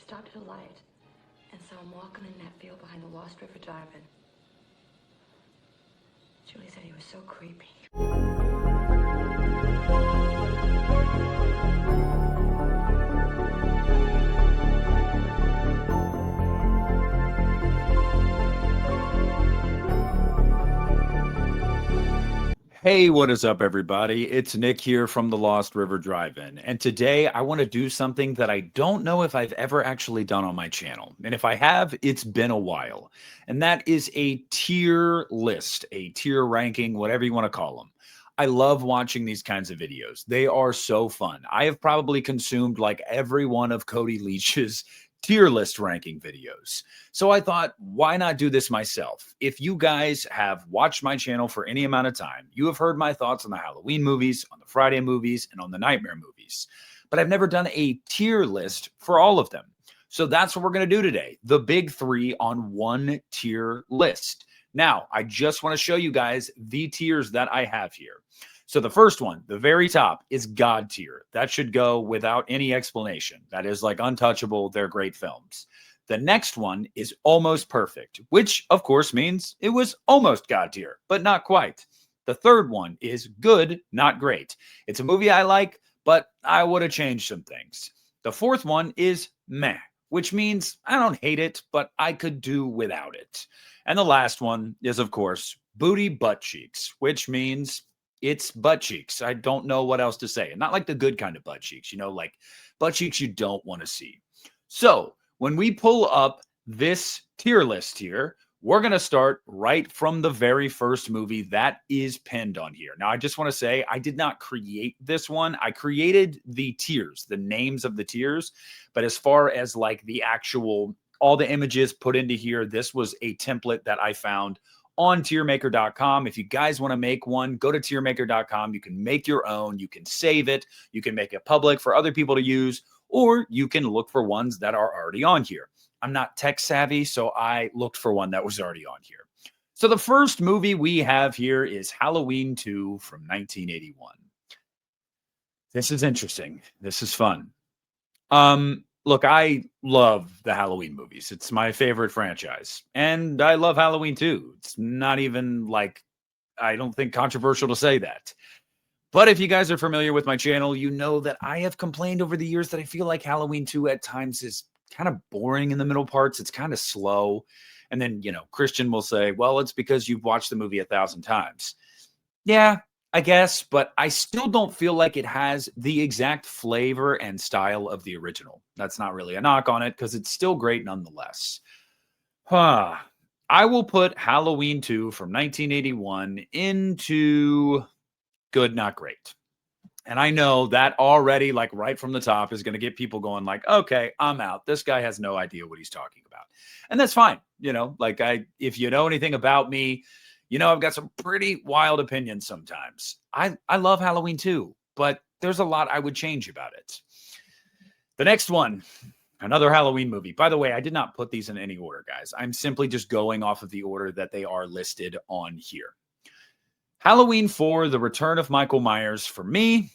stopped at a light and saw him walking in that field behind the Lost River Drive-In. Julie said he was so creepy. Hey, what is up, everybody? It's Nick here from the Lost River Drive-In, and today I want to do something that I don't know if I've ever actually done on my channel. And if I have, it's been a while. And that is a tier list, a tier ranking, whatever you want to call them. I love watching these kinds of videos. They are so fun. I have probably consumed like every one of Cody Leach's tier list ranking videos. So I thought, why not do this myself? If you guys have watched my channel for any amount of time, you have heard my thoughts on the Halloween movies, on the Friday movies, and on the Nightmare movies. But I've never done a tier list for all of them. So that's what we're going to do today. The big three on one tier list. Now, I just want to show you guys the tiers that I have here. So the first one, the very top, is God tier. That should go without any explanation. That is like untouchable. They're great films. The next one is almost perfect, which of course means it was almost God tier, but not quite. The third one is good, not great. It's a movie I like, but I would have changed some things. The fourth one is meh, which means I don't hate it, but I could do without it. And the last one is, of course, booty butt cheeks, which means it's butt cheeks. I don't know what else to say. And not like the good kind of butt cheeks, like butt cheeks you don't want to see. So when we pull up this tier list here, we're going to start right from the very first movie that is pinned on here. Now, I just want to say I did not create this one. I created the tiers, the names of the tiers. But as far as like the actual, all the images put into here, this was a template that I found on tiermaker.com. If you guys want to make one, go to tiermaker.com. You can make your own. You can save it. You can make it public for other people to use, or you can look for ones that are already on here. I'm not tech savvy, so I looked for one that was already on here. So the first movie we have here is Halloween 2 from 1981. This is interesting. This is fun. Look, I love the Halloween movies. It's my favorite franchise. And I love Halloween too. It's not even like, I don't think controversial to say that. But if you guys are familiar with my channel, you know that I have complained over the years that I feel like Halloween 2 at times is kind of boring in the middle parts. It's kind of slow. And then, Christian will say, well, it's because you've watched the movie 1,000 times. Yeah, I guess, but I still don't feel like it has the exact flavor and style of the original. That's not really a knock on it because it's still great nonetheless. I will put Halloween 2 from 1981 into good, not great. And I know that already, like right from the top, is going to get people going like, okay, I'm out. This guy has no idea what he's talking about. And that's fine. If you know anything about me, I've got some pretty wild opinions sometimes. I love Halloween 2, but there's a lot I would change about it. The next one, another Halloween movie. By the way, I did not put these in any order, guys. I'm simply just going off of the order that they are listed on here. Halloween 4, The Return of Michael Myers. For me,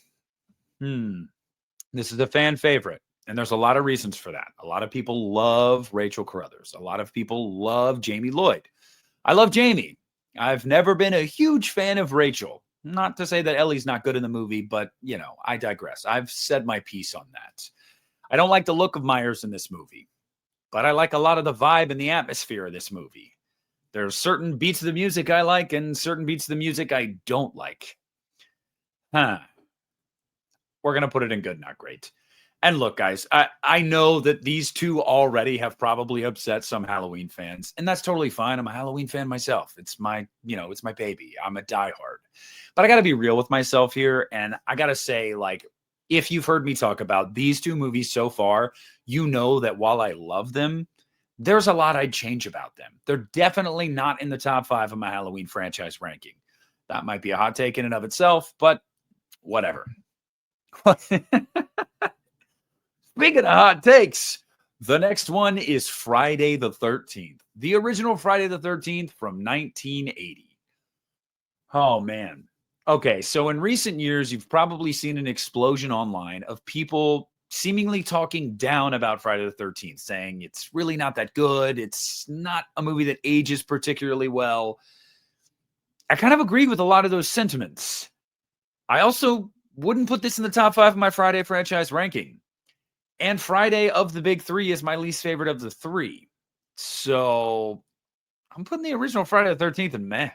this is a fan favorite. And there's a lot of reasons for that. A lot of people love Rachel Carruthers. A lot of people love Jamie Lloyd. I love Jamie. I've never been a huge fan of Rachel. Not to say that Ellie's not good in the movie, but, I digress. I've said my piece on that. I don't like the look of Myers in this movie, but I like a lot of the vibe and the atmosphere of this movie. There's certain beats of the music I like and certain beats of the music I don't like. We're going to put it in good, not great. And look, guys, I know that these two already have probably upset some Halloween fans, and that's totally fine. I'm a Halloween fan myself. It's my baby. I'm a diehard. But I got to be real with myself here, and I got to say, like, if you've heard me talk about these two movies so far, you know that while I love them, there's a lot I'd change about them. They're definitely not in the top 5 of my Halloween franchise ranking. That might be a hot take in and of itself, but whatever. Speaking of hot takes, the next one is Friday the 13th. The original Friday the 13th from 1980. Oh, man. Okay, so in recent years, you've probably seen an explosion online of people seemingly talking down about Friday the 13th, saying it's really not that good. It's not a movie that ages particularly well. I kind of agreed with a lot of those sentiments. I also wouldn't put this in the top 5 of my Friday franchise ranking. And Friday of the big 3 is my least favorite of the 3. So I'm putting the original Friday the 13th in meh.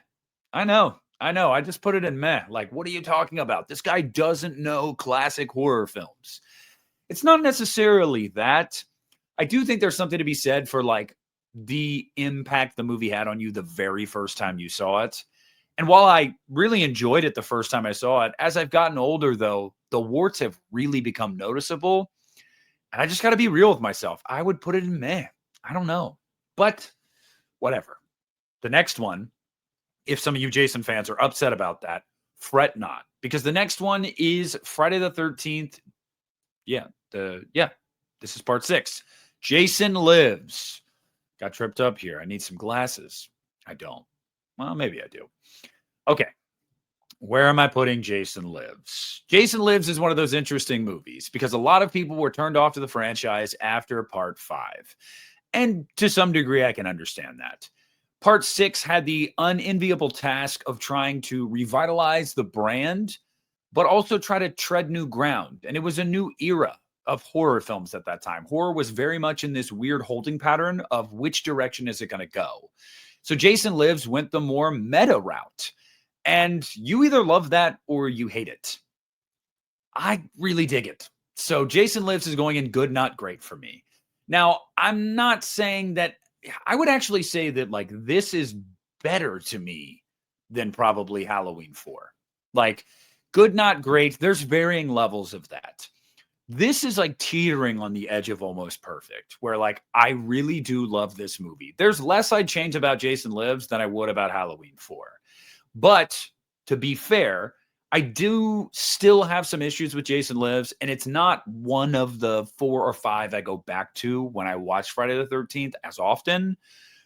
I know. I just put it in meh. Like, what are you talking about? This guy doesn't know classic horror films. It's not necessarily that. I do think there's something to be said for like the impact the movie had on you the very first time you saw it. And while I really enjoyed it the first time I saw it, as I've gotten older, though, the warts have really become noticeable. And I just got to be real with myself. I would put it in meh. I don't know. But whatever. The next one, if some of you Jason fans are upset about that, fret not. Because the next one is Friday the 13th. This is part 6. Jason Lives. Got tripped up here. I need some glasses. I don't. Well, maybe I do. Okay. Where am I putting Jason Lives? Jason Lives is one of those interesting movies because a lot of people were turned off to the franchise after part 5. And to some degree, I can understand that. Part 6 had the unenviable task of trying to revitalize the brand, but also try to tread new ground. And it was a new era of horror films at that time. Horror was very much in this weird holding pattern of which direction is it going to go. So Jason Lives went the more meta route. And you either love that or you hate it. I really dig it. So Jason Lives is going in good, not great for me. Now, I'm not saying that. I would actually say that like this is better to me than probably Halloween 4. Like good, not great. There's varying levels of that. This is like teetering on the edge of almost perfect, where like I really do love this movie. There's less I'd change about Jason Lives than I would about Halloween 4. But to be fair, I do still have some issues with Jason Lives, and it's not one of the 4 or 5 I go back to when I watch Friday the 13th as often.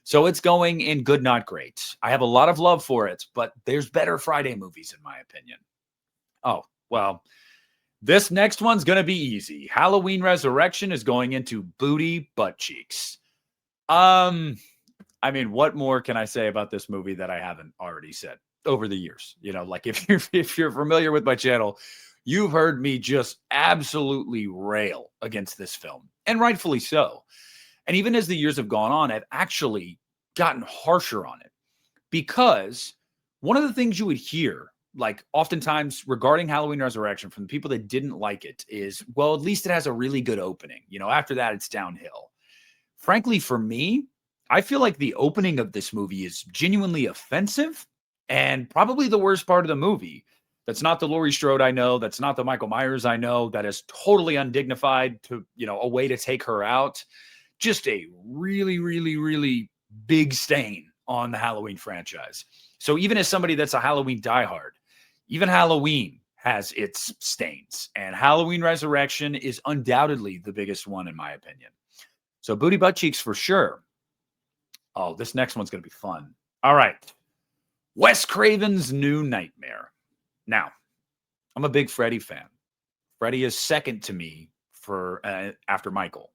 So it's going in good, not great. I have a lot of love for it, but there's better Friday movies, in my opinion. Oh, well, this next one's going to be easy. Halloween Resurrection is going into booty butt cheeks. I mean, what more can I say about this movie that I haven't already said over the years? You know, like if you're familiar with my channel, you've heard me just absolutely rail against this film, and rightfully so. And even as the years have gone on, I've actually gotten harsher on it because one of the things you would hear, like oftentimes regarding Halloween Resurrection from the people that didn't like it is, well, at least it has a really good opening. You know, after that, it's downhill. Frankly, for me, I feel like the opening of this movie is genuinely offensive and probably the worst part of the movie. That's not the Laurie Strode I know. That's not the Michael Myers I know. That is totally undignified to, you know, a way to take her out. Just a really, really, really big stain on the Halloween franchise. So even as somebody that's a Halloween diehard, even Halloween has its stains. And Halloween Resurrection is undoubtedly the biggest one, in my opinion. So booty butt cheeks for sure. Oh, this next one's going to be fun. All right. Wes Craven's New Nightmare. Now, I'm a big Freddy fan. Freddy is second to me for after Michael.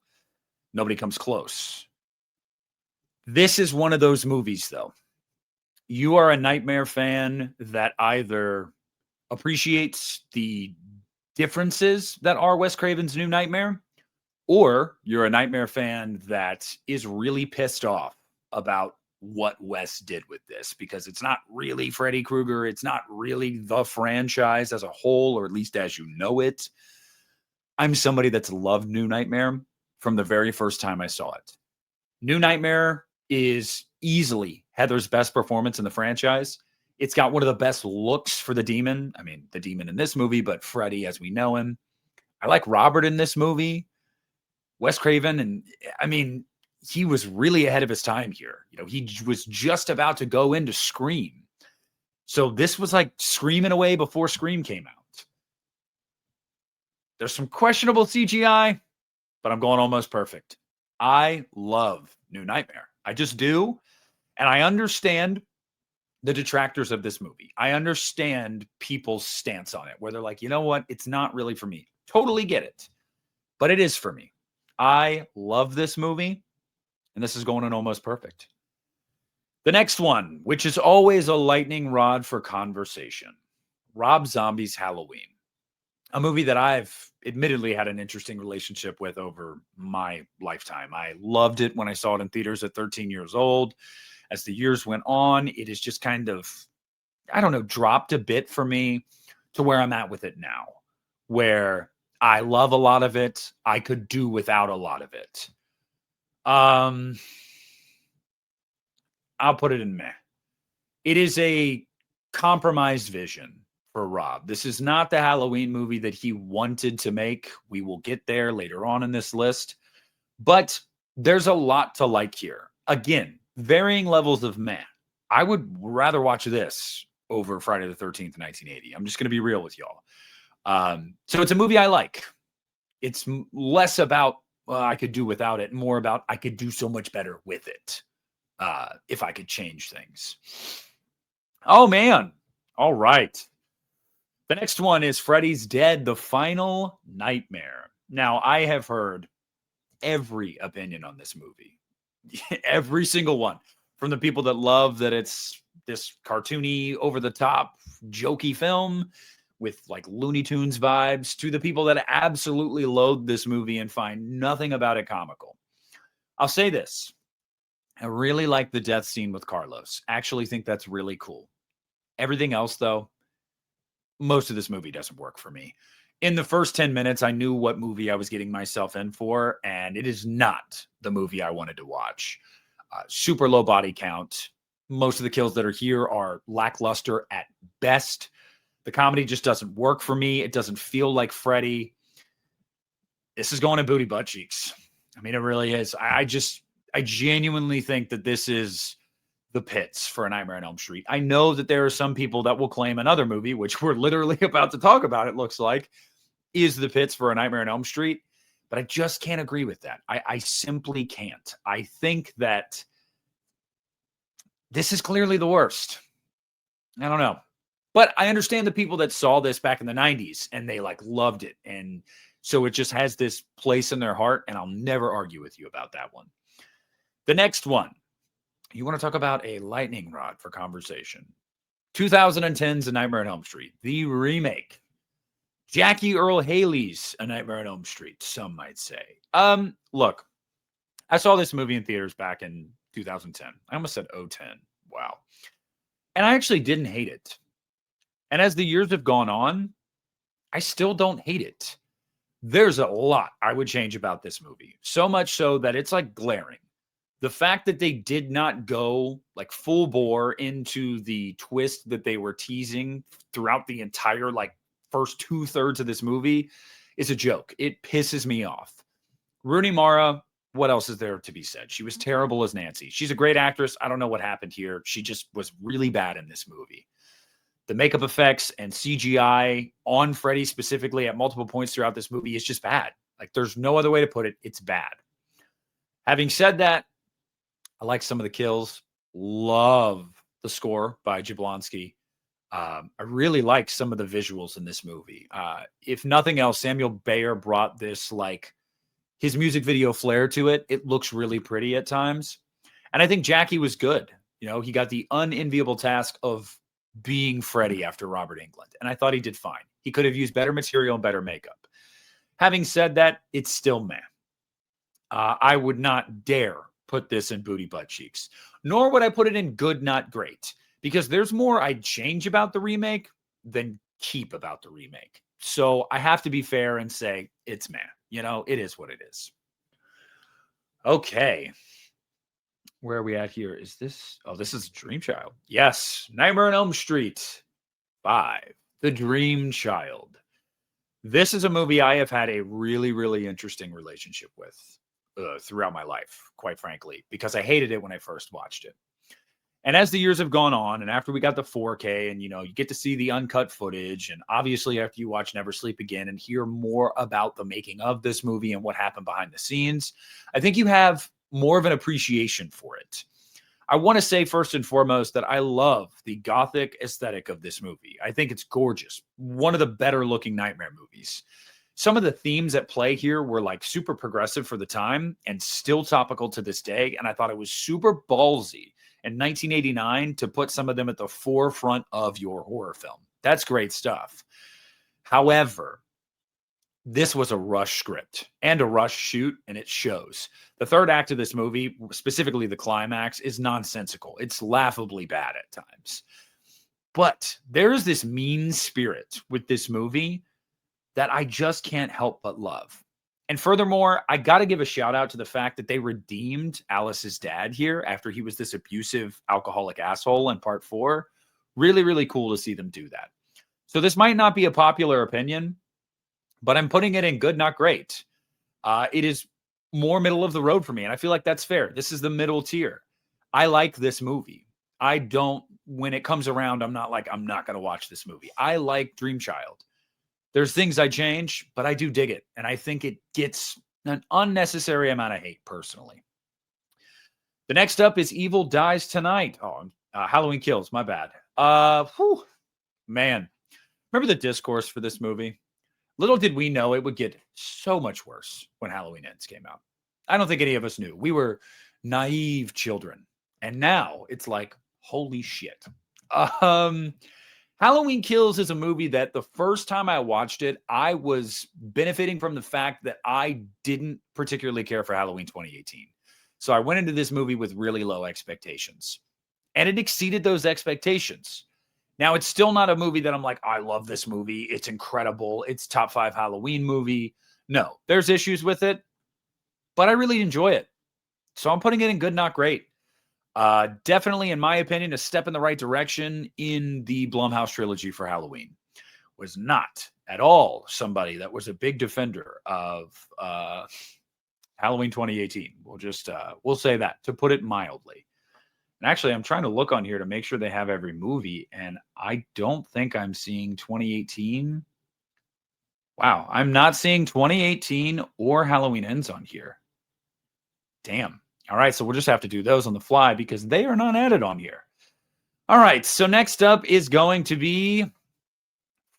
Nobody comes close. This is one of those movies, though. You are a Nightmare fan that either appreciates the differences that are Wes Craven's New Nightmare, or you're a Nightmare fan that is really pissed off about what Wes did with this because it's not really Freddy Krueger. It's not really the franchise as a whole, or at least as you know it. I'm somebody that's loved New Nightmare from the very first time I saw it. New Nightmare is easily Heather's best performance in the franchise. It's got one of the best looks for the demon. I mean, the demon in this movie, but Freddy as we know him. I like Robert in this movie. Wes Craven, and I mean, he was really ahead of his time here. You know, he was just about to go into Scream. So this was like Screaming away before Scream came out. There's some questionable CGI, but I'm going almost perfect. I love New Nightmare. I just do. And I understand the detractors of this movie. I understand people's stance on it, where they're like, you know what? It's not really for me. Totally get it. but it is for me. I love this movie, and this is going in almost perfect. The next one, which is always a lightning rod for conversation, Rob Zombie's Halloween, a movie that I've admittedly had an interesting relationship with over my lifetime. I loved it when I saw it in theaters at 13 years old. As the years went on, it has just kind of, I don't know, dropped a bit for me to where I'm at with it now, where I love a lot of it. I could do without a lot of it. I'll put it in meh. It is a compromised vision for Rob. This is not the Halloween movie that he wanted to make. We will get there later on in this list, but there's a lot to like here. Again, varying levels of meh. I would rather watch this over Friday the 13th, 1980. I'm just going to be real with y'all. So it's a movie I like. It's less about I could do without it, more about I could do so much better with it if I could change things. Oh, man. All right. The next one is Freddy's Dead, The Final Nightmare. Now, I have heard every opinion on this movie. Every single one. From the people that love that it's this cartoony, over-the-top, jokey film with like Looney Tunes vibes, to the people that absolutely loathe this movie and find nothing about it comical. I'll say this. I really like the death scene with Carlos. Actually think that's really cool. Everything else, though, most of this movie doesn't work for me. In the first 10 minutes, I knew what movie I was getting myself in for, and it is not the movie I wanted to watch. Super low body count. Most of the kills that are here are lackluster at best. The comedy just doesn't work for me. It doesn't feel like Freddy. This is going to booty butt cheeks. I mean, it really is. I genuinely think that this is the pits for A Nightmare on Elm Street. I know that there are some people that will claim another movie, which we're literally about to talk about, it looks like, is the pits for A Nightmare on Elm Street, but I just can't agree with that. I simply can't. I think that this is clearly the worst. I don't know. But I understand the people that saw this back in the 90s and they like loved it. And so it just has this place in their heart, and I'll never argue with you about that one. The next one, you want to talk about a lightning rod for conversation. 2010's A Nightmare on Elm Street, the remake. Jackie Earle Haley's A Nightmare on Elm Street, some might say. Look, I saw this movie in theaters back in 2010. I almost said 010. Wow. And I actually didn't hate it. And as the years have gone on, I still don't hate it. There's a lot I would change about this movie. So much so that it's like glaring. The fact that they did not go like full bore into the twist that they were teasing throughout the entire like first 2/3 of this movie is a joke. It pisses me off. Rooney Mara, what else is there to be said? She was terrible as Nancy. She's a great actress. I don't know what happened here. She just was really bad in this movie. The makeup effects and CGI on Freddy specifically at multiple points throughout this movie is just bad. Like there's no other way to put it. It's bad. Having said that, I like some of the kills. Love the score by Jablonski. I really like some of the visuals in this movie. If nothing else, Samuel Bayer brought this like his music video flair to it. It looks really pretty at times. And I think Jackie was good. You know, he got the unenviable task of being Freddy after Robert Englund. And I thought he did fine. He could have used better material and better makeup. Having said that, it's still meh. I would not dare put this in booty butt cheeks, nor would I put it in good, not great, because there's more I'd change about the remake than keep about the remake. So I have to be fair and say it's meh. You know, it is what it is. Okay. Where are we at here? Is this? Oh, this is Dream Child. Yes. Nightmare on Elm Street 5. The Dream Child. This is a movie I have had a really, really interesting relationship with throughout my life, quite frankly, because I hated it when I first watched it. And as the years have gone on, and after we got the 4K, and you know, you get to see the uncut footage, and obviously after you watch Never Sleep Again and hear more about the making of this movie and what happened behind the scenes, I think you have more of an appreciation for it. I want to say first and foremost that I love the gothic aesthetic of this movie. I think it's gorgeous. One of the better looking Nightmare movies. some of the themes at play here were like super progressive for the time and still topical to this day. And I thought it was super ballsy in 1989 to put some of them at the forefront of your horror film. That's great stuff. However, this was a rush script and a rush shoot, and it shows. The third act of this movie, specifically the climax, is nonsensical. It's laughably bad at times. But there is this mean spirit with this movie that I just can't help but love. And furthermore, I got to give a shout out to the fact that they redeemed Alice's dad here after he was this abusive alcoholic asshole in part 4. Really, really cool to see them do that. So this might not be a popular opinion, but I'm putting it in good, not great. It is more middle of the road for me, and I feel like that's fair. This is the middle tier. I like this movie. I don't, when it comes around, I'm not like, I'm not going to watch this movie. I like Dream Child. There's things I change, but I do dig it. And I think it gets an unnecessary amount of hate, personally. The next up is Evil Dies Tonight. Oh, Halloween Kills, my bad. Man. Remember the discourse for this movie? Little did we know it would get so much worse when Halloween Ends came out. I don't think any of us knew. We were naive children. And now it's like, holy shit. Halloween Kills is a movie that the first time I watched it, I was benefiting from the fact that I didn't particularly care for Halloween 2018. So I went into this movie with really low expectations. And it exceeded those expectations. Now, it's still not a movie that I'm like, I love this movie. It's incredible. It's top 5 Halloween movie. No, there's issues with it, but I really enjoy it. So I'm putting it in good, not great. Definitely, in my opinion, a step in the right direction in the Blumhouse trilogy for Halloween. Was not at all somebody that was a big defender of Halloween 2018. We'll say that, to put it mildly. And actually, I'm trying to look on here to make sure they have every movie, and I don't think I'm seeing 2018. Wow, I'm not seeing 2018 or Halloween Ends on here. Damn. All right, so we'll just have to do those on the fly because they are not added on here. All right, so next up is going to be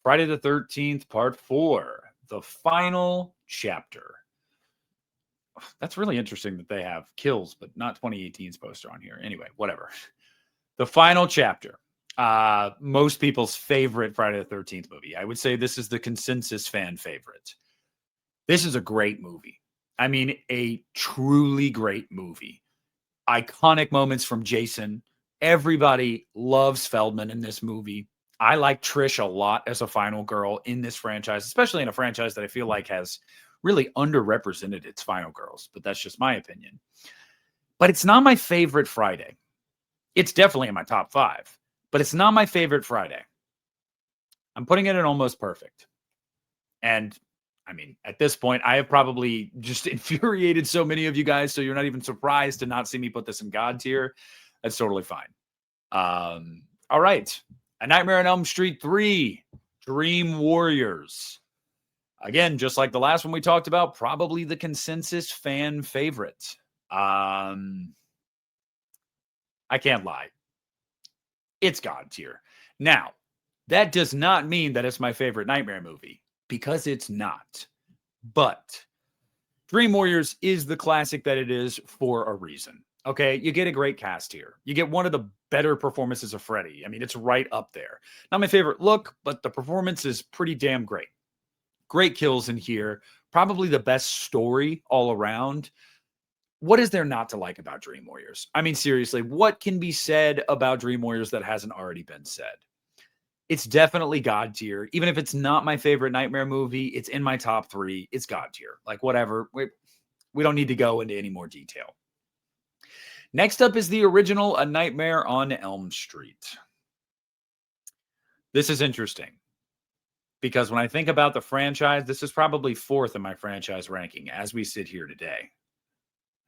Friday the 13th, Part 4, the final chapter. That's really interesting that they have Kills, but not 2018's poster on here. Anyway, whatever. The final chapter. Most people's favorite Friday the 13th movie. I would say this is the consensus fan favorite. This is a great movie. I mean, a truly great movie. Iconic moments from Jason. Everybody loves Feldman in this movie. I like Trish a lot as a final girl in this franchise, especially in a franchise that I feel like has really underrepresented its final girls, but that's just my opinion. But it's not my favorite Friday. It's definitely in my top 5, but it's not my favorite Friday. I'm putting it in almost perfect. And I mean, at this point, I have probably just infuriated so many of you guys, so you're not even surprised to not see me put this in God tier. That's totally fine. All right. A Nightmare on Elm Street 3, Dream Warriors. Again, just like the last one we talked about, probably the consensus fan favorite. I can't lie. It's God tier. Now, that does not mean that it's my favorite Nightmare movie, because it's not. But Dream Warriors is the classic that it is for a reason. Okay, you get a great cast here. You get one of the better performances of Freddy. I mean, it's right up there. Not my favorite look, but the performance is pretty damn great. Great kills in here. Probably the best story all around. What is there not to like about Dream Warriors? I mean, seriously, what can be said about Dream Warriors that hasn't already been said? It's definitely God tier. Even if it's not my favorite Nightmare movie, it's in my top 3. It's God tier. Like, whatever. We don't need to go into any more detail. Next up is the original A Nightmare on Elm Street. This is interesting because when I think about the franchise, this is probably 4th in my franchise ranking as we sit here today.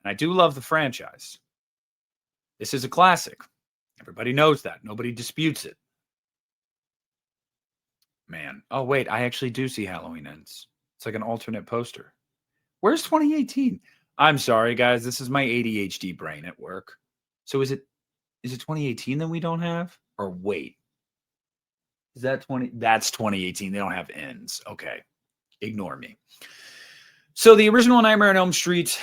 And I do love the franchise. This is a classic. Everybody knows that. Nobody disputes it. Man. Oh, wait. I actually do see Halloween Ends. It's like an alternate poster. Where's 2018? I'm sorry, guys. This is my ADHD brain at work. So is it 2018 that we don't have? Or wait. Is that 20? That's 2018. They don't have Ends. Okay. Ignore me. So the original Nightmare on Elm Street,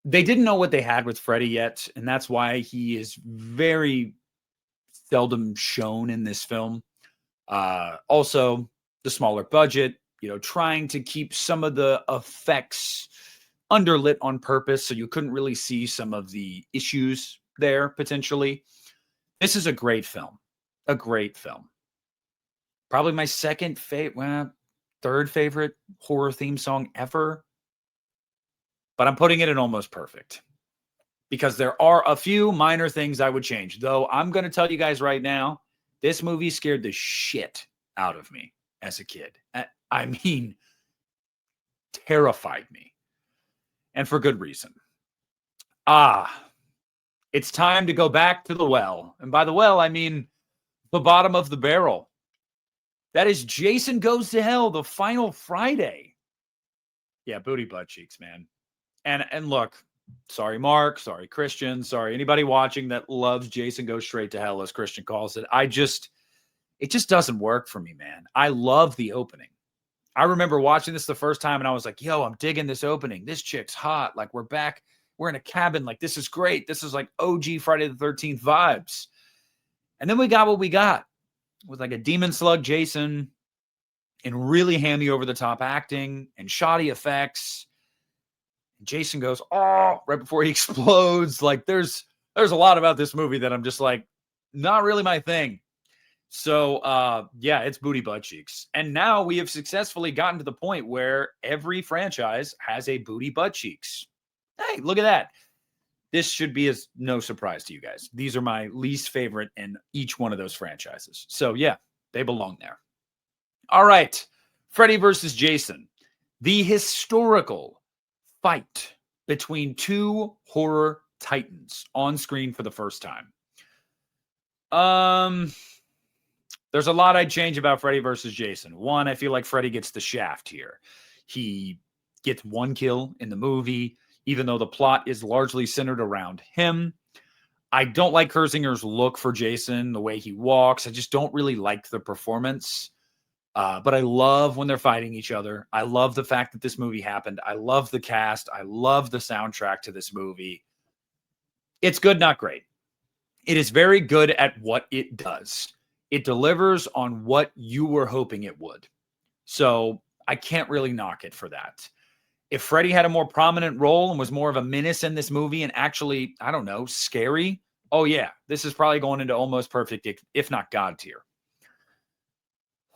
they didn't know what they had with Freddy yet, and that's why he is very seldom shown in this film. Also, the smaller budget, trying to keep some of the effects underlit on purpose so you couldn't really see some of the issues there potentially. This is a great film. A great film. Probably my third favorite horror theme song ever. But I'm putting it in almost perfect because there are a few minor things I would change. Though I'm going to tell you guys right now, this movie scared the shit out of me as a kid. I mean, terrified me. And for good reason. It's time to go back to the well. And by the well, I mean the bottom of the barrel. That is Jason Goes to Hell, the final Friday. Yeah, booty butt cheeks, man. And look, sorry, Mark, sorry, Christian, sorry, anybody watching that loves Jason Goes Straight to Hell, as Christian calls it. It just doesn't work for me, man. I love the opening. I remember watching this the first time and I was like, yo, I'm digging this opening. This chick's hot. Like, we're back. We're in a cabin. Like, this is great. This is like OG Friday the 13th vibes. And then we got what we got with like a demon slug Jason and really hammy over the top acting and shoddy effects. Jason goes, oh, right before he explodes. Like there's a lot about this movie that I'm just like, not really my thing. So yeah, it's booty butt cheeks. And now we have successfully gotten to the point where every franchise has a booty butt cheeks. Hey, look at that. This should be no surprise to you guys. These are my least favorite in each one of those franchises. So yeah, they belong there. All right. Freddy versus Jason. The historical fight between two horror titans on screen for the first time. There's a lot I'd change about Freddy versus Jason. One, I feel like Freddy gets the shaft here. He gets one kill in the movie, even though the plot is largely centered around him. I don't like Kersinger's look for Jason, the way he walks. I just don't really like the performance. But I love when they're fighting each other. I love the fact that this movie happened. I love the cast. I love the soundtrack to this movie. It's good, not great. It is very good at what it does. It delivers on what you were hoping it would. So I can't really knock it for that. If Freddy had a more prominent role and was more of a menace in this movie and actually, I don't know, scary, oh yeah, this is probably going into almost perfect, if not God tier.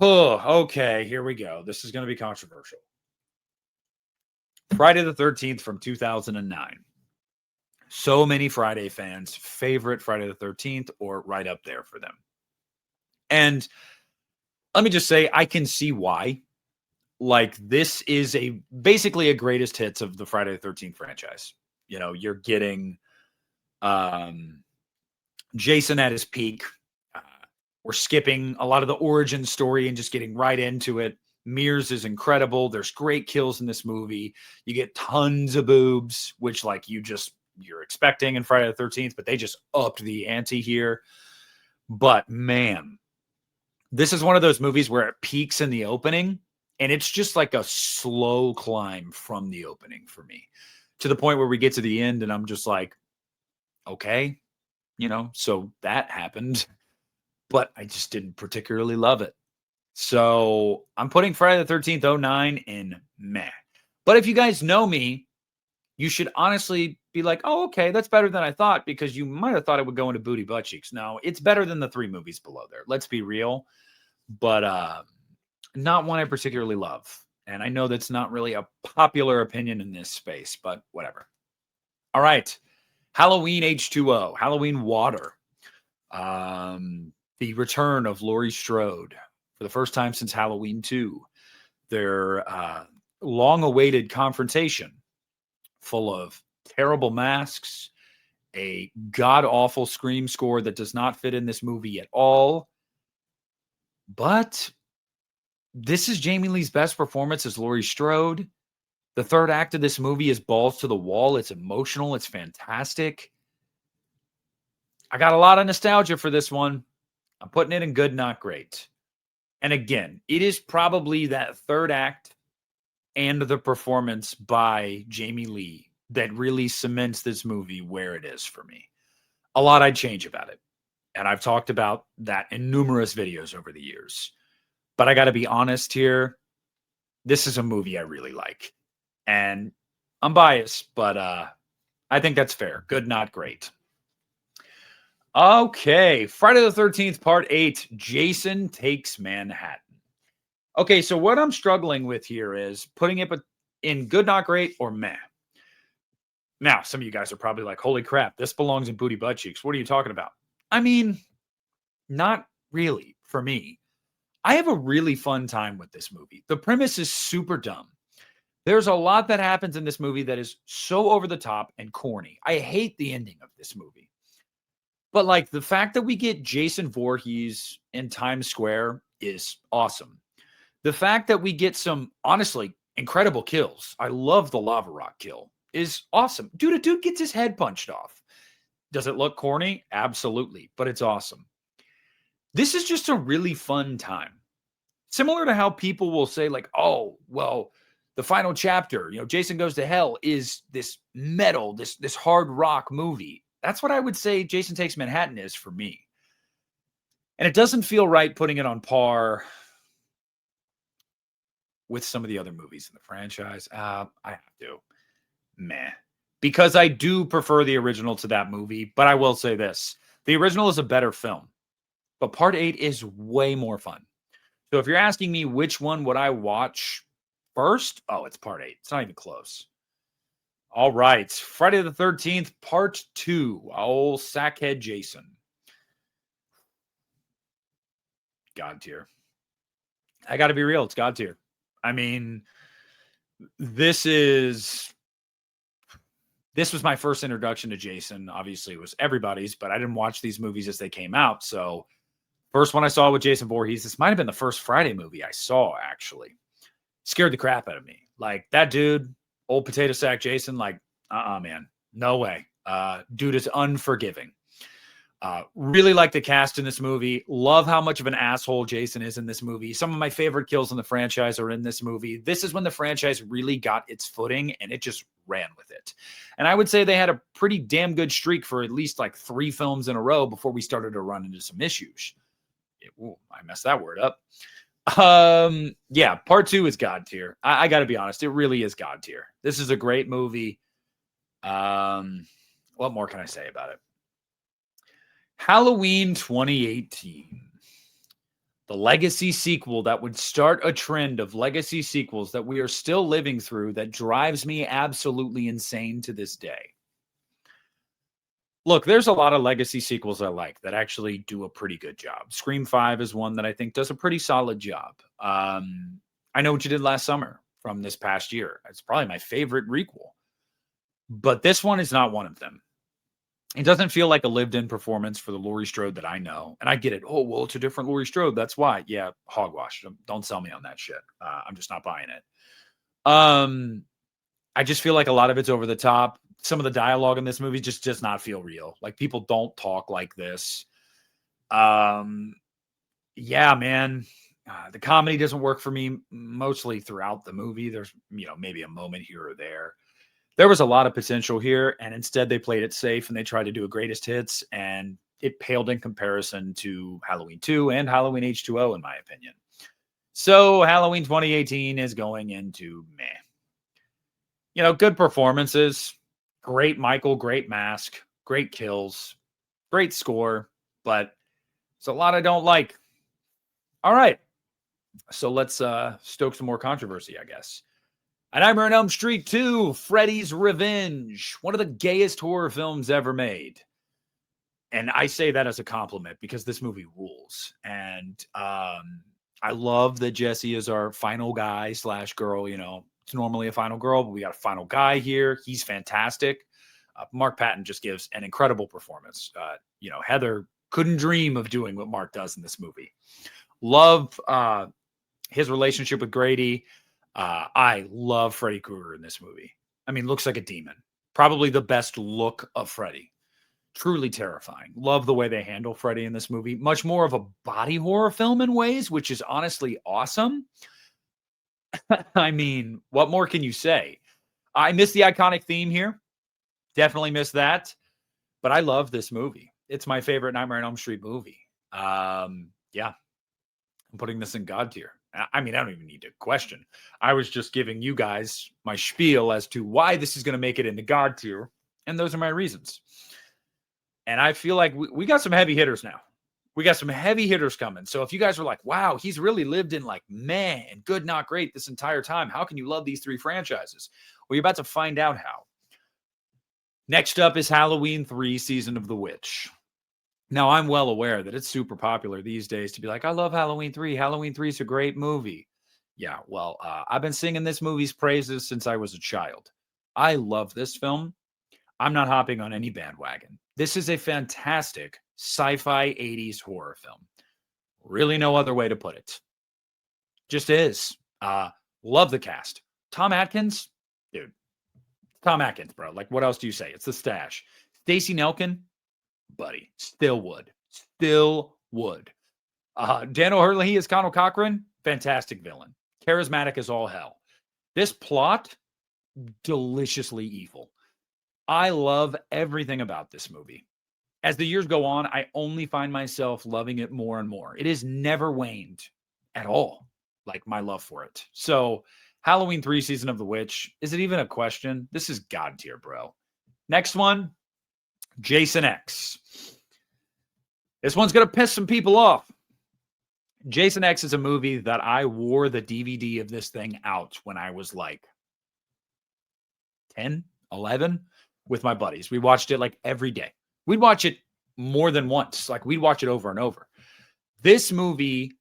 Oh, okay, here we go. This is going to be controversial. Friday the 13th from 2009. So many Friday fans' favorite Friday the 13th or right up there for them. And let me just say, I can see why. Like, this is basically a greatest hits of the Friday the 13th franchise. You're getting Jason at his peak. We're skipping a lot of the origin story and just getting right into it. Mears is incredible. There's great kills in this movie. You get tons of boobs, which like you're expecting in Friday the 13th, but they just upped the ante here. But man, this is one of those movies where it peaks in the opening and it's just like a slow climb from the opening for me to the point where we get to the end and I'm just like, okay, so that happened. But I just didn't particularly love it. So I'm putting Friday the 13th 09 in meh. But if you guys know me, you should honestly be like, oh, okay, that's better than I thought, because you might have thought it would go into booty butt cheeks. No, it's better than the three movies below there. Let's be real. But not one I particularly love. And I know that's not really a popular opinion in this space, but whatever. All right. Halloween H2O, Halloween Water. The return of Laurie Strode for the first time since Halloween 2. Their long-awaited confrontation full of terrible masks, a god-awful scream score that does not fit in this movie at all. But this is Jamie Lee's best performance as Laurie Strode. The third act of this movie is balls to the wall. It's emotional. It's fantastic. I got a lot of nostalgia for this one. I'm putting it in good, not great. And again, it is probably that third act and the performance by Jamie Lee that really cements this movie where it is for me. A lot I'd change about it. And I've talked about that in numerous videos over the years. But I got to be honest here. This is a movie I really like. And I'm biased, but I think that's fair. Good, not great. Okay. Friday the 13th, part 8 Jason Takes Manhattan. Okay. So, what I'm struggling with here is putting it in good, not great, or meh. Now, some of you guys are probably like, holy crap, this belongs in booty butt cheeks. What are you talking about? I mean, not really for me. I have a really fun time with this movie. The premise is super dumb. There's a lot that happens in this movie that is so over the top and corny. I hate the ending of this movie. But like the fact that we get Jason Voorhees in Times Square is awesome. The fact that we get some honestly incredible kills. I love the lava rock kill. Is awesome. Dude, a dude gets his head punched off. Does it look corny? Absolutely, but it's awesome. This is just a really fun time. Similar to how people will say, like, oh, well, the final chapter, Jason Goes to Hell is this metal, this hard rock movie. That's what I would say Jason Takes Manhattan is for me. And it doesn't feel right putting it on par with some of the other movies in the franchise. I have to. Meh. Because I do prefer the original to that movie, but I will say this. The original is a better film, but part 8 is way more fun. So if you're asking me which one would I watch first, oh, it's part 8. It's not even close. All right. Friday the 13th, part 2. Old Sackhead Jason. God tier. I got to be real. It's God tier. I mean, this was my first introduction to Jason. Obviously, it was everybody's, but I didn't watch these movies as they came out. So, first one I saw with Jason Voorhees, this might have been the first Friday movie I saw, actually. Scared the crap out of me. Like, that dude, old potato sack Jason, like, man. No way. Dude is unforgiving. Really like the cast in this movie. Love how much of an asshole Jason is in this movie. Some of my favorite kills in the franchise are in this movie. This is when the franchise really got its footing and it just ran with it. And I would say they had a pretty damn good streak for at least like 3 films in a row before we started to run into some issues. I messed that word up. Yeah, part 2 is God tier. I got to be honest. It really is God tier. This is a great movie. What more can I say about it? Halloween 2018. The legacy sequel that would start a trend of legacy sequels that we are still living through that drives me absolutely insane to this day. Look, there's a lot of legacy sequels I like that actually do a pretty good job. Scream 5 is one that I think does a pretty solid job. I Know What You Did Last Summer from this past year. It's probably my favorite requel. But this one is not one of them. It doesn't feel like a lived-in performance for the Laurie Strode that I know. And I get it. Oh, well, it's a different Laurie Strode. That's why. Yeah, hogwash. Don't sell me on that shit. I'm just not buying it. I just feel like a lot of it's over the top. Some of the dialogue in this movie just does not feel real. Like, people don't talk like this. Yeah, man. The comedy doesn't work for me mostly throughout the movie. There's, maybe a moment here or there. There was a lot of potential here, and instead they played it safe and they tried to do a greatest hits, and it paled in comparison to Halloween 2 and Halloween H2O, in my opinion. So Halloween 2018 is going into meh. Good performances, great Michael, great mask, great kills, great score, but it's a lot I don't like. All right, so let's stoke some more controversy, I guess. A Nightmare on Elm Street 2, Freddy's Revenge, one of the gayest horror films ever made. And I say that as a compliment because this movie rules. And I love that Jesse is our final guy / girl. It's normally a final girl, but we got a final guy here. He's fantastic. Mark Patton just gives an incredible performance. Heather couldn't dream of doing what Mark does in this movie. Love his relationship with Grady. I love Freddy Krueger in this movie. I mean, looks like a demon. Probably the best look of Freddy. truly terrifying. Love the way they handle Freddy in this movie. Much more of a body horror film in ways, which is honestly awesome. I mean, what more can you say? I miss the iconic theme here. Definitely miss that. But I love this movie. It's my favorite Nightmare on Elm Street movie. Yeah, I'm putting this in God tier. I mean, I don't even need to question. I was just giving you guys my spiel as to why this is going to make it into God tier. And those are my reasons. And I feel like we got some heavy hitters now. We got some heavy hitters coming. So if you guys are like, wow, he's really lived in like, man, good, not great this entire time. How can you love these three franchises? Well, you're about to find out how. Next up is Halloween 3 Season of the Witch. Now, I'm well aware that it's super popular these days to be like, I love Halloween 3. Halloween 3 is a great movie. Yeah, well, I've been singing this movie's praises since I was a child. I love this film. I'm not hopping on any bandwagon. This is a fantastic sci-fi 80s horror film. Really no other way to put it. Just is. Love the cast. Tom Atkins, dude. Tom Atkins, bro. Like, what else do you say? It's the stash. Stacey Nelkin, buddy. Still would. Still would. Dan O'Hurley as Connell Cochran, fantastic villain. Charismatic as all hell. This plot, deliciously evil. I love everything about this movie. As the years go on, I only find myself loving it more and more. It has never waned at all, like my love for it. So, Halloween 3 Season of the Witch, is it even a question? This is God tier, bro. Next one, Jason X. This one's going to piss some people off. Jason X is a movie that I wore the DVD of this thing out when I was like 10, 11 with my buddies. We watched it like every day. We'd watch it more than once. Like we'd watch it over and over. This movie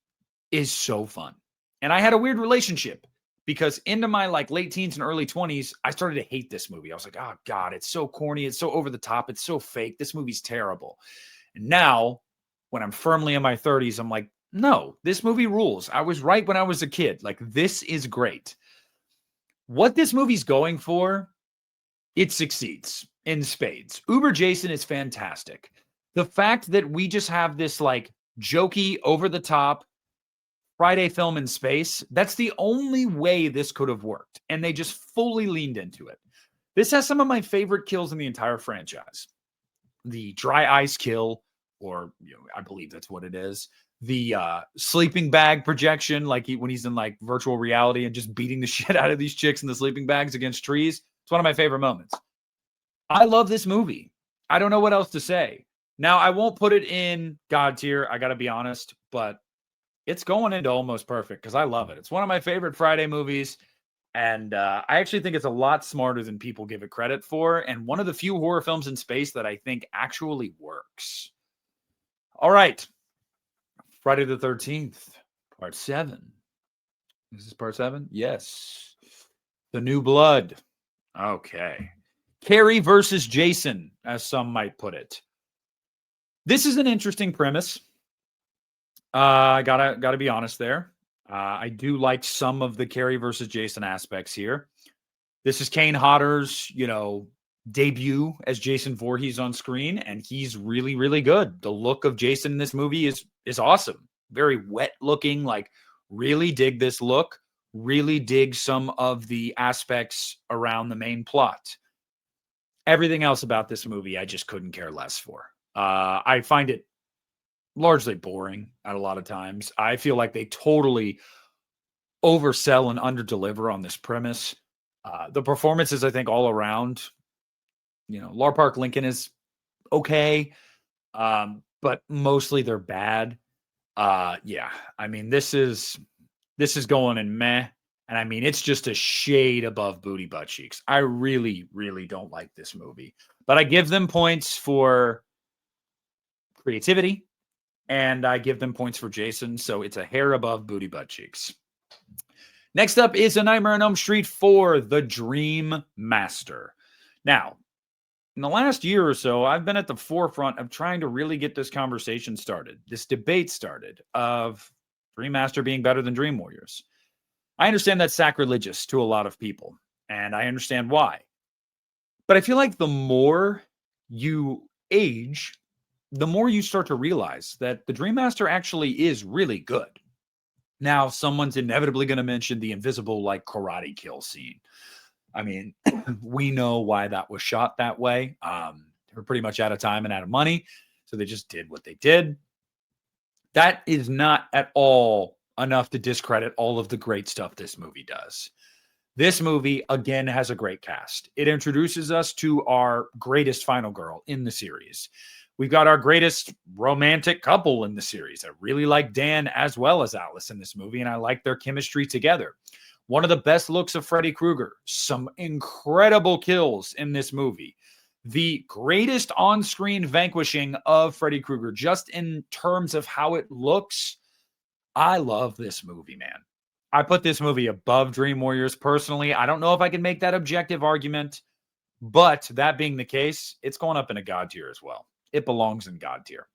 is so fun. And I had a weird relationship because into my like late teens and early 20s, I started to hate this movie. I was like, oh God, it's so corny. It's so over the top. It's so fake. This movie's terrible. And now when I'm firmly in my 30s, I'm like, no, this movie rules. I was right when I was a kid. Like this is great. What this movie's going for, it succeeds in spades. Uber Jason is fantastic. The fact that we just have this like jokey, over the top Friday film in space, that's the only way this could have worked. And they just fully leaned into it. This has some of my favorite kills in the entire franchise. The dry ice kill, or I believe that's what it is. The sleeping bag projection, like when he's in like virtual reality and just beating the shit out of these chicks in the sleeping bags against trees. It's one of my favorite moments. I love this movie. I don't know what else to say. Now, I won't put it in God tier. I got to be honest, but it's going into almost perfect because I love it. It's one of my favorite Friday movies. And I actually think it's a lot smarter than people give it credit for. And one of the few horror films in space that I think actually works. All right. Friday the 13th, part 7. Is this part 7? Yes. The New Blood. Okay. Carrie versus Jason, as some might put it. This is an interesting premise. I gotta be honest there. I do like some of the Carrie versus Jason aspects here. This is Kane Hodder's, debut as Jason Voorhees on screen, and he's really, really good. The look of Jason in this movie is awesome. Very wet looking, like really dig this look. Really dig some of the aspects around the main plot. Everything else about this movie, I just couldn't care less for. I find it largely boring at a lot of times. I feel like they totally oversell and underdeliver on this premise. The performances, I think, all around, Lar Park Lincoln is okay, but mostly they're bad. Yeah, I mean, this is going in meh. And I mean, it's just a shade above booty butt cheeks. I really, really don't like this movie. But I give them points for creativity, and I give them points for Jason. So it's a hair above booty butt cheeks. Next up is A Nightmare on Elm Street 4, The Dream Master. Now, in the last year or so, I've been at the forefront of trying to really get this conversation started, this debate started of Dream Master being better than Dream Warriors. I understand that's sacrilegious to a lot of people, and I understand why. But I feel like the more you age, the more you start to realize that the Dream Master actually is really good. Now, someone's inevitably going to mention the invisible, like, karate kill scene. I mean, we know why that was shot that way. They were pretty much out of time and out of money, so they just did what they did. That is not at all enough to discredit all of the great stuff this movie does. This movie, again, has a great cast. It introduces us to our greatest final girl in the series. We've got our greatest romantic couple in the series. I really like Dan as well as Alice in this movie, and I like their chemistry together. One of the best looks of Freddy Krueger. Some incredible kills in this movie. The greatest on-screen vanquishing of Freddy Krueger, just in terms of how it looks. I love this movie, man. I put this movie above Dream Warriors personally. I don't know if I can make that objective argument, but that being the case, it's going up in a God tier as well. It belongs in God tier.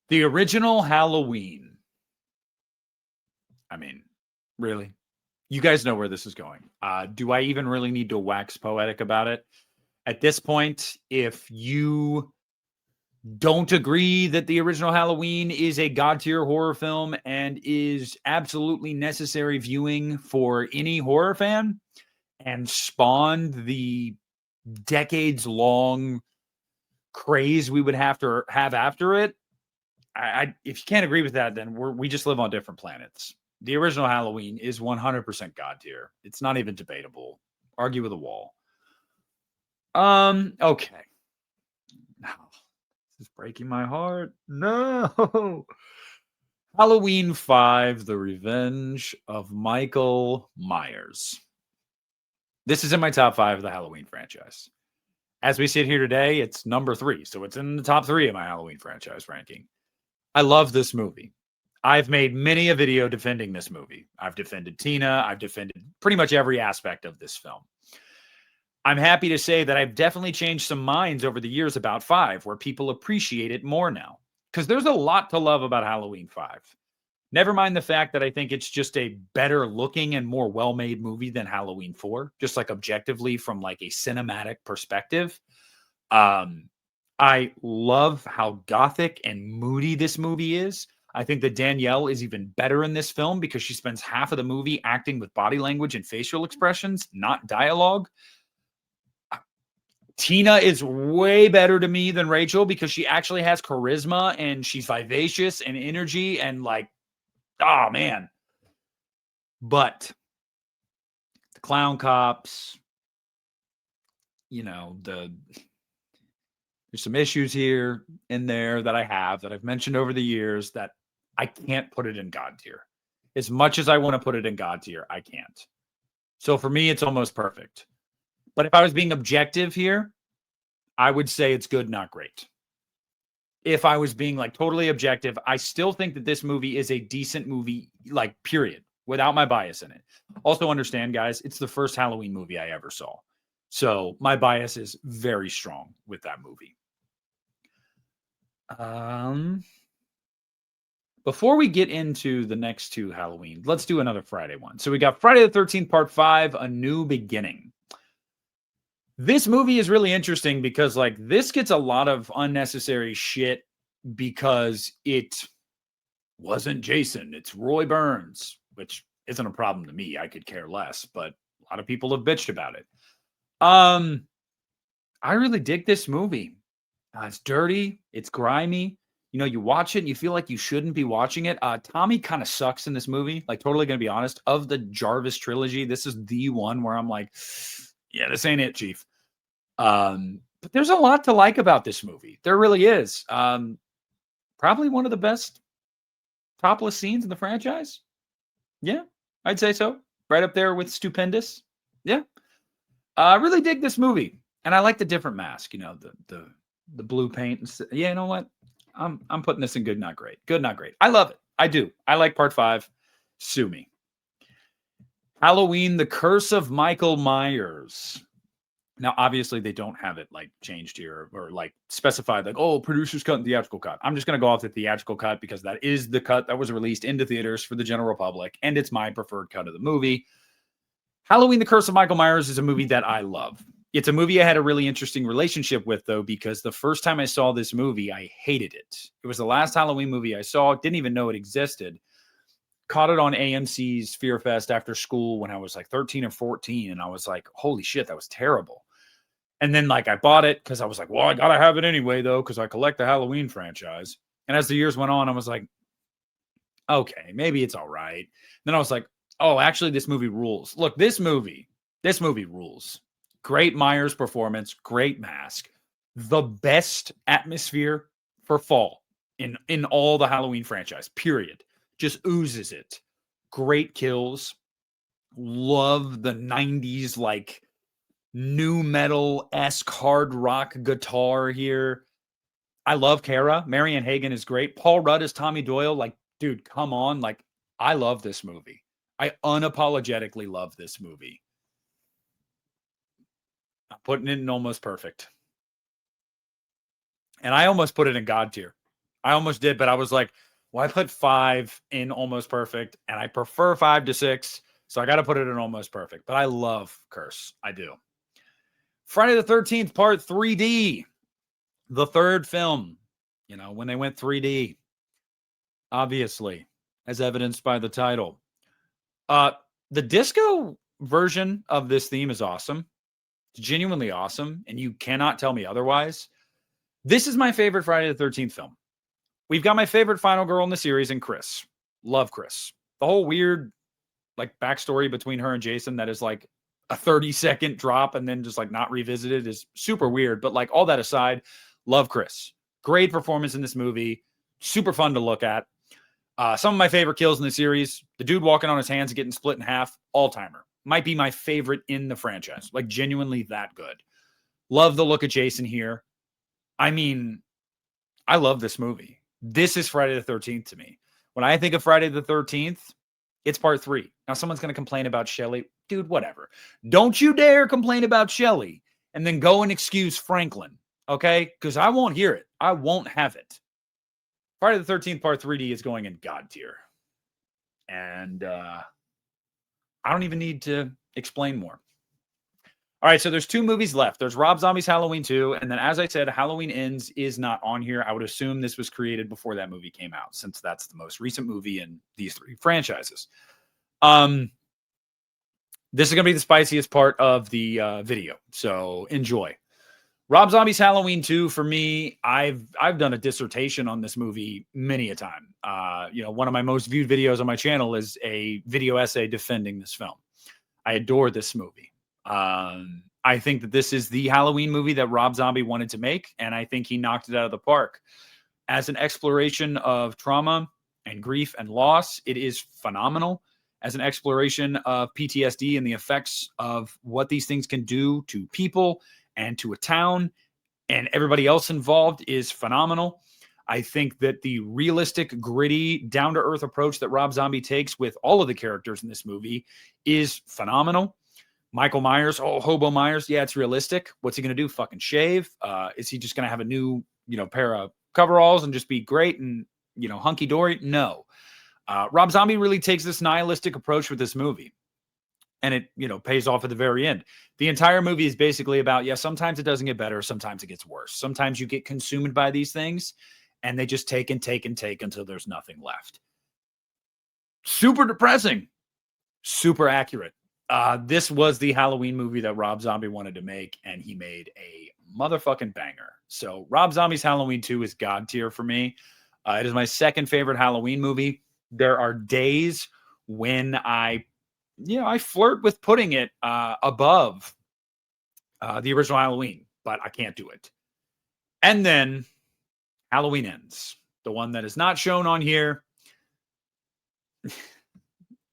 The original Halloween. I mean, really? You guys know where this is going. Do I even really need to wax poetic about it? At this point, if you don't agree that the original Halloween is a God tier horror film and is absolutely necessary viewing for any horror fan and spawned the decades-long craze we would have to have after it, if you can't agree with that, then we just live on different planets. The original Halloween is 100% God tier. It's not even debatable. Argue with a wall. Okay. Now, this is breaking my heart. No. Halloween 5, The Revenge of Michael Myers. This is in my top 5 of the Halloween franchise. As we sit here today, it's number 3. So it's in the top 3 of my Halloween franchise ranking. I love this movie. I've made many a video defending this movie. I've defended Tina. I've defended pretty much every aspect of this film. I'm happy to say that I've definitely changed some minds over the years about 5, where people appreciate it more now. Because there's a lot to love about Halloween 5. Never mind the fact that I think it's just a better looking and more well-made movie than Halloween 4, just like objectively from like a cinematic perspective. I love how gothic and moody this movie is. I think that Danielle is even better in this film because she spends half of the movie acting with body language and facial expressions, not dialogue. Tina is way better to me than Rachel because she actually has charisma and she's vivacious and energy and like, oh man. But the clown cops, you know, there's some issues here and there that I have that I've mentioned over the years that I can't put it in God tier. As much as I want to put it in God tier, I can't. So for me, it's almost perfect. But if I was being objective here, I would say it's good, not great. If I was being like totally objective, I still think that this movie is a decent movie, like period, without my bias in it. Also understand, guys, it's the first Halloween movie I ever saw. So my bias is very strong with that movie. Before we get into the next 2 Halloween, let's do another Friday one. So we got Friday the 13th, Part 5, A New Beginning. This movie is really interesting because like this gets a lot of unnecessary shit because it wasn't Jason. It's Roy Burns, which isn't a problem to me. I could care less, but a lot of people have bitched about it. I really dig this movie. It's dirty. It's grimy. You know, you watch it and you feel like you shouldn't be watching it. Tommy kind of sucks in this movie. Like, totally going to be honest. Of the Jarvis trilogy, this is the one where I'm like, yeah, this ain't it, Chief. But there's a lot to like about this movie. There really is. Probably one of the best topless scenes in the franchise. Yeah, I'd say so. Right up there with Stupendous. Yeah. I really dig this movie. And I like the different mask, you know, the blue paint. And yeah, you know what? I'm putting this in good, not great. Good, not great. I love it. I do. I like Part 5. Sue me. Halloween, The Curse of Michael Myers. Now, obviously, they don't have it like changed here or like specified like, oh, producer's cut and theatrical cut. I'm just going to go off the theatrical cut because that is the cut that was released into theaters for the general public. And it's my preferred cut of the movie. Halloween, The Curse of Michael Myers is a movie that I love. It's a movie I had a really interesting relationship with, though, because the first time I saw this movie, I hated it. It was the last Halloween movie I saw. Didn't even know it existed. Caught it on AMC's Fear Fest after school when I was like 13 or 14. And I was like, holy shit, that was terrible. And then like I bought it because I was like, well, I got to have it anyway, though, because I collect the Halloween franchise. And as the years went on, I was like, okay, maybe it's all right. Then I was like, oh, actually, this movie rules. Look, this movie rules. Great Myers performance, great mask, the best atmosphere for fall in all the Halloween franchise, period. Just oozes it. Great kills. Love the 90s, like new metal-esque hard rock guitar here. I love Kara. Marianne Hagen is great. Paul Rudd is Tommy Doyle. Like, dude, come on. Like, I love this movie. I unapologetically love this movie. I'm putting it in almost perfect. And I almost put it in God tier. I almost did, but I was like, well, I put 5 in almost perfect, and I prefer 5 to 6, so I got to put it in almost perfect. But I love Curse. I do. Friday the 13th, part 3D. The third film, you know, when they went 3D, obviously, as evidenced by the title. The disco version of this theme is awesome. It's genuinely awesome, and you cannot tell me otherwise. This is my favorite Friday the 13th film. We've got my favorite final girl in the series in Chris. Love Chris. The whole weird, like, backstory between her and Jason that is like a 30-second drop and then just like not revisited is super weird. But like all that aside, love Chris. Great performance in this movie. Super fun to look at. Some of my favorite kills in the series. The dude walking on his hands and getting split in half. All-timer. Might be my favorite in the franchise. Like, genuinely that good. Love the look of Jason here. I mean, I love this movie. This is Friday the 13th to me. When I think of Friday the 13th, it's part 3. Now, someone's going to complain about Shelley. Dude, whatever. Don't you dare complain about Shelley and then go and excuse Franklin, okay? Because I won't hear it. I won't have it. Friday the 13th part 3D is going in God tier. And I don't even need to explain more. All right, so there's 2 movies left. There's Rob Zombie's Halloween 2, and then as I said, Halloween Ends is not on here. I would assume this was created before that movie came out, since that's the most recent movie in these 3 franchises. This is going to be the spiciest part of the video, so enjoy. Rob Zombie's Halloween 2, for me, I've done a dissertation on this movie many a time. You know, one of my most viewed videos on my channel is a video essay defending this film. I adore this movie. I think that this is the Halloween movie that Rob Zombie wanted to make, and I think he knocked it out of the park. As an exploration of trauma and grief and loss, it is phenomenal. As an exploration of PTSD and the effects of what these things can do to people and to a town and everybody else involved is phenomenal. I think that the realistic, gritty, down-to-earth approach that Rob Zombie takes with all of the characters in this movie is phenomenal. Michael Myers, Hobo Myers, yeah, it's realistic. What's he going to do? Fucking shave? Is he just going to have a new, pair of coveralls and just be great and, hunky-dory? No. Rob Zombie really takes this nihilistic approach with this movie. And it, pays off at the very end. The entire movie is basically about, sometimes it doesn't get better. Sometimes it gets worse. Sometimes you get consumed by these things and they just take and take and take until there's nothing left. Super depressing. Super accurate. This was the Halloween movie that Rob Zombie wanted to make, and he made a motherfucking banger. So Rob Zombie's Halloween 2 is God tier for me. It is my second favorite Halloween movie. There are days when I flirt with putting it above the original Halloween, but I can't do it. And then Halloween Ends, the one that is not shown on here.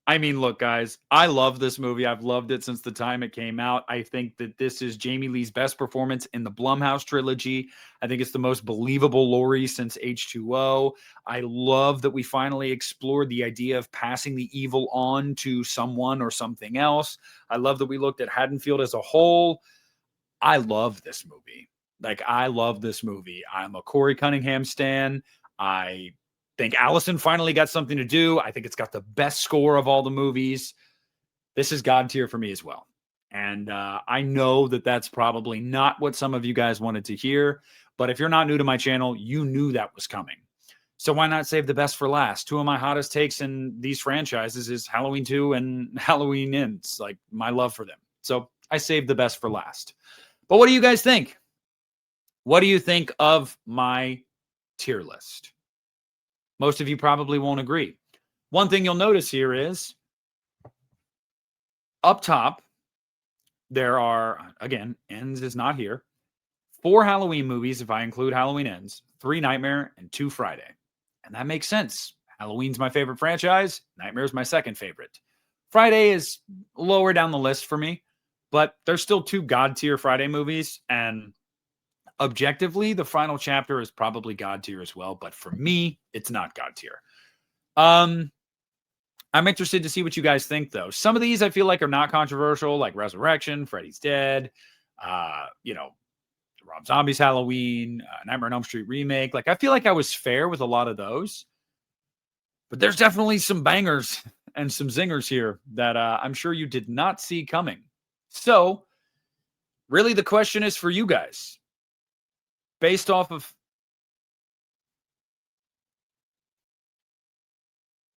I mean, look, guys, I love this movie. I've loved it since the time it came out. I think that this is Jamie Lee's best performance in the Blumhouse trilogy. I think it's the most believable Laurie since H2O. I love that we finally explored the idea of passing the evil on to someone or something else. I love that we looked at Haddonfield as a whole. I love this movie. I love this movie. I'm a Corey Cunningham stan. I think Allison finally got something to do. I think it's got the best score of all the movies. This is God tier for me as well. And I know that that's probably not what some of you guys wanted to hear. But if you're not new to my channel, you knew that was coming. So why not save the best for last? Two of my hottest takes in these franchises is Halloween 2 and Halloween Ends, like my love for them. So I saved the best for last. But what do you guys think? What do you think of my tier list? Most of you probably won't agree. One thing you'll notice here is up top, there are, again, Ends is not here, 4 Halloween movies if I include Halloween Ends, 3 Nightmare, and 2 Friday. And that makes sense. Halloween's my favorite franchise. Nightmare's my second favorite. Friday is lower down the list for me, but there's still 2 God tier Friday movies. And objectively, the final chapter is probably God tier as well. But for me, it's not God tier. I'm interested to see what you guys think, though. Some of these I feel like are not controversial, like Resurrection, Freddy's Dead, Rob Zombie's Halloween, Nightmare on Elm Street remake. Like, I feel like I was fair with a lot of those. But there's definitely some bangers and some zingers here that I'm sure you did not see coming. So, really, the question is for you guys. Based off of...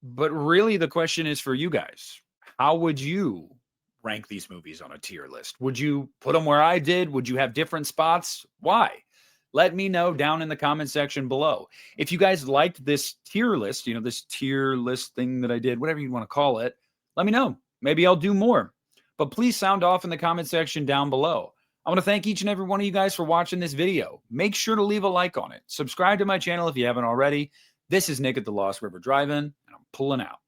But really, the question is for you guys. How would you rank these movies on a tier list? Would you put them where I did? Would you have different spots? Why? Let me know down in the comment section below. If you guys liked this tier list, this tier list thing that I did, whatever you want to call it, let me know. Maybe I'll do more. But please sound off in the comment section down below. I want to thank each and every one of you guys for watching this video. Make sure to leave a like on it. Subscribe to my channel if you haven't already. This is Nick at the Lost River Drive-In, and I'm pulling out.